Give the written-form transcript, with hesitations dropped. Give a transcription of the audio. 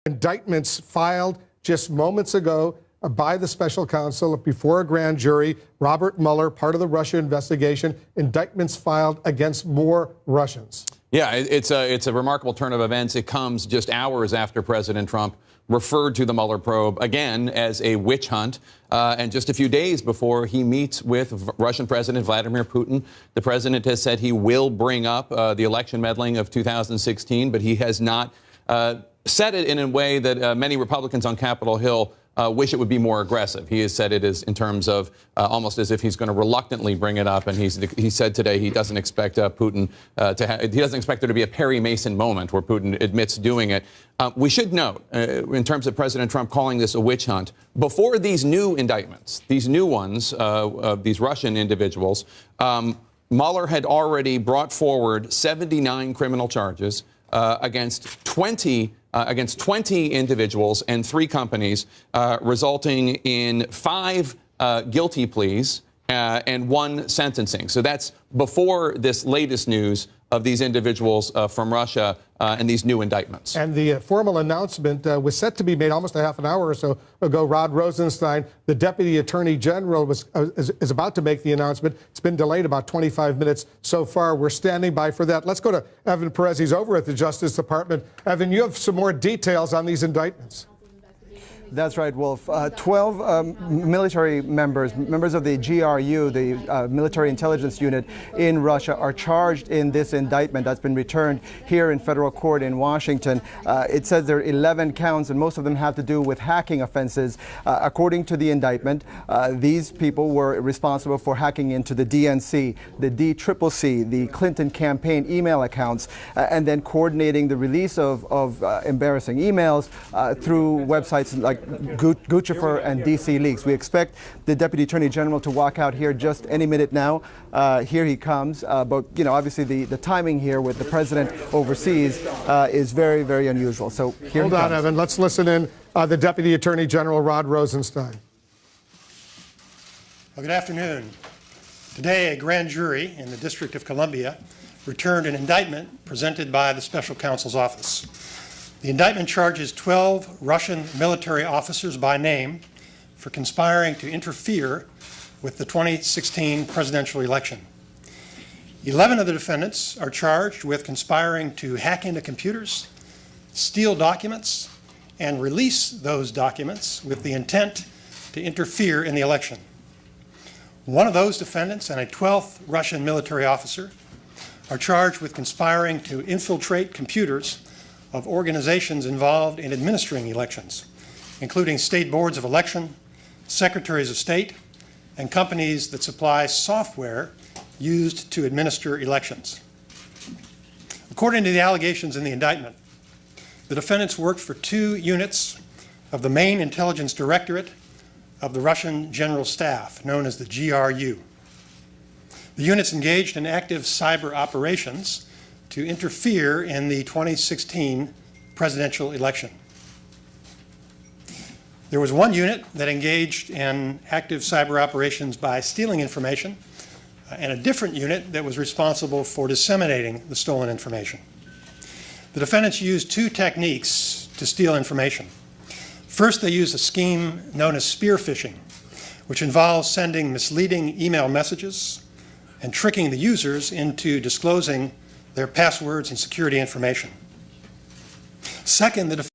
Indictments filed just moments ago by the special counsel before a grand jury. Robert Mueller, part of the Russia investigation, indictments filed against more Russians. Yeah, it's a remarkable turn of events. It comes just hours after President Trump referred to the Mueller probe again as a witch hunt, and just a few days before he meets with Russian President Vladimir Putin. The president has said he will bring up the election meddling of 2016, but he has not said it in a way that many Republicans on Capitol Hill wish it would be more aggressive. He has said it is in terms of almost as if he's going to reluctantly bring it up. And he said today he doesn't expect Putin he doesn't expect there to be a Perry Mason moment where Putin admits doing it. We should note, in terms of President Trump calling this a witch hunt, before these new indictments, these new ones, these Russian individuals, Mueller had already brought forward 79 criminal charges against 20 individuals and 3 companies, resulting in 5 guilty pleas and 1 sentencing. So that's before this latest news of these individuals from Russia and these new indictments. And the formal announcement was set to be made almost a half an hour or so ago. Rod Rosenstein, the Deputy Attorney General, is about to make the announcement. It's been delayed about 25 minutes so far. We're standing by for that. Let's go to Evan Perez. He's over at the Justice Department. Evan, you have some more details on these indictments. That's right, Wolf. 12 military members of the GRU, the military intelligence unit in Russia, are charged in this indictment that's been returned here in federal court in Washington. It says there are 11 counts, and most of them have to do with hacking offenses. According to the indictment, these people were responsible for hacking into the DNC, the DCCC, the Clinton campaign email accounts, and then coordinating the release of embarrassing emails through websites like Guccifer and DC Leaks. We expect the Deputy Attorney General to walk out here just any minute now. Here he comes. But, you know, obviously the timing here with the president overseas is very, very unusual. So here Hold on, Evan. Let's listen in. The Deputy Attorney General, Rod Rosenstein. Well, good afternoon. Today, a grand jury in the District of Columbia returned an indictment presented by the Special Counsel's Office. The indictment charges 12 Russian military officers by name for conspiring to interfere with the 2016 presidential election. 11 of the defendants are charged with conspiring to hack into computers, steal documents, and release those documents with the intent to interfere in the election. One of those defendants and a 12th Russian military officer are charged with conspiring to infiltrate computers of organizations involved in administering elections, including state boards of election, secretaries of state, and companies that supply software used to administer elections. According to the allegations in the indictment, the defendants worked for 2 units of the main intelligence directorate of the Russian General Staff, known as the GRU. The units engaged in active cyber operations to interfere in the 2016 presidential election. There was one unit that engaged in active cyber operations by stealing information, and a different unit that was responsible for disseminating the stolen information. The defendants used 2 techniques to steal information. First, they used a scheme known as spear phishing, which involves sending misleading email messages and tricking the users into disclosing their passwords and security information. Second, the